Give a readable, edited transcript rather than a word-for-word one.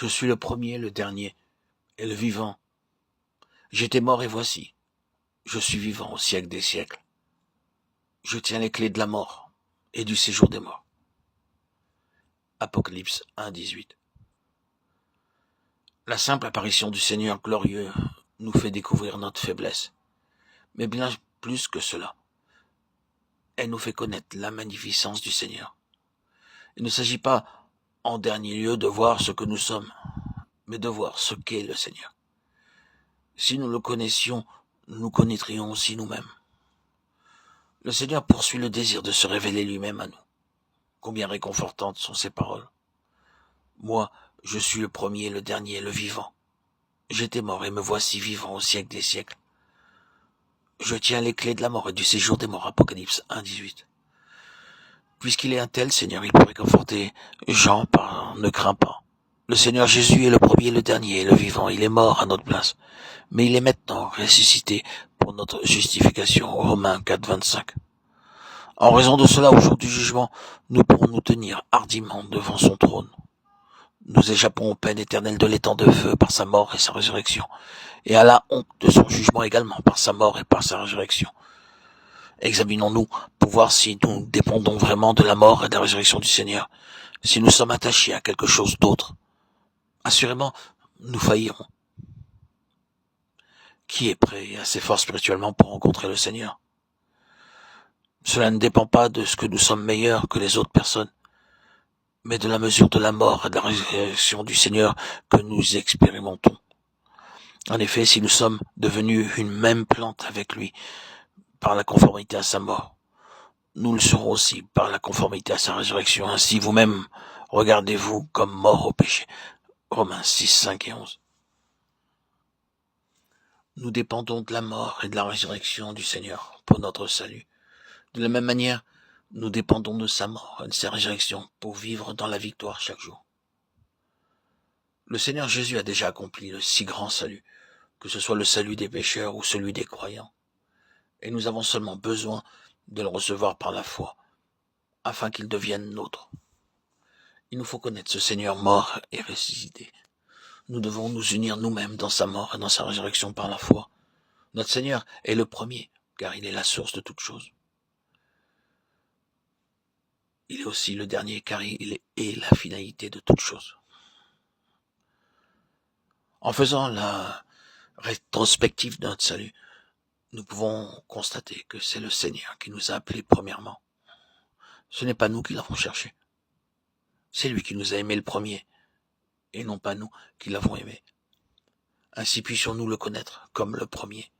Je suis le premier, le dernier, et le vivant. J'étais mort et voici. Je suis vivant au siècle des siècles. Je tiens les clés de la mort et du séjour des morts. Apocalypse 1:18. La simple apparition du Seigneur glorieux nous fait découvrir notre faiblesse. Mais bien plus que cela, elle nous fait connaître la magnificence du Seigneur. Il ne s'agit pas, en dernier lieu, de voir ce que nous sommes, mais de voir ce qu'est le Seigneur. Si nous le connaissions, nous connaîtrions aussi nous-mêmes. Le Seigneur poursuit le désir de se révéler lui-même à nous. Combien réconfortantes sont ces paroles. Moi, je suis le premier, le dernier, le vivant. J'étais mort et me voici vivant au siècle des siècles. Je tiens les clés de la mort et du séjour des morts. Apocalypse 1:18. Puisqu'il est un tel Seigneur, il pourrait conforter Jean par « Ne crains pas ». Le Seigneur Jésus est le premier, le dernier, le vivant. Il est mort à notre place. Mais il est maintenant ressuscité pour notre justification. Romains 4:25. En raison de cela, au jour du jugement, nous pourrons nous tenir hardiment devant son trône. Nous échappons aux peines éternelles de l'étang de feu par sa mort et sa résurrection, et à la honte de son jugement également par sa mort et par sa résurrection. Examinons-nous pour voir si nous dépendons vraiment de la mort et de la résurrection du Seigneur, si nous sommes attachés à quelque chose d'autre. Assurément, nous faillirons. Qui est prêt et assez fort spirituellement pour rencontrer le Seigneur? Cela ne dépend pas de ce que nous sommes meilleurs que les autres personnes, mais de la mesure de la mort et de la résurrection du Seigneur que nous expérimentons. En effet, si nous sommes devenus une même plante avec lui par la conformité à sa mort, nous le serons aussi par la conformité à sa résurrection. Ainsi, vous-même, regardez-vous comme mort au péché. Romains 6, 5 et 11. Nous dépendons de la mort et de la résurrection du Seigneur pour notre salut. De la même manière, nous dépendons de sa mort et de sa résurrection pour vivre dans la victoire chaque jour. Le Seigneur Jésus a déjà accompli le si grand salut, que ce soit le salut des pécheurs ou celui des croyants. Et nous avons seulement besoin de le recevoir par la foi, afin qu'il devienne nôtre. Il nous faut connaître ce Seigneur mort et ressuscité. Nous devons nous unir nous-mêmes dans sa mort et dans sa résurrection par la foi. Notre Seigneur est le premier, car il est la source de toutes choses. Il est aussi le dernier, car il est la finalité de toutes choses. En faisant la rétrospective de notre salut, nous pouvons constater que c'est le Seigneur qui nous a appelés premièrement. Ce n'est pas nous qui l'avons cherché. C'est lui qui nous a aimés le premier, et non pas nous qui l'avons aimé. Ainsi puissions-nous le connaître comme le premier.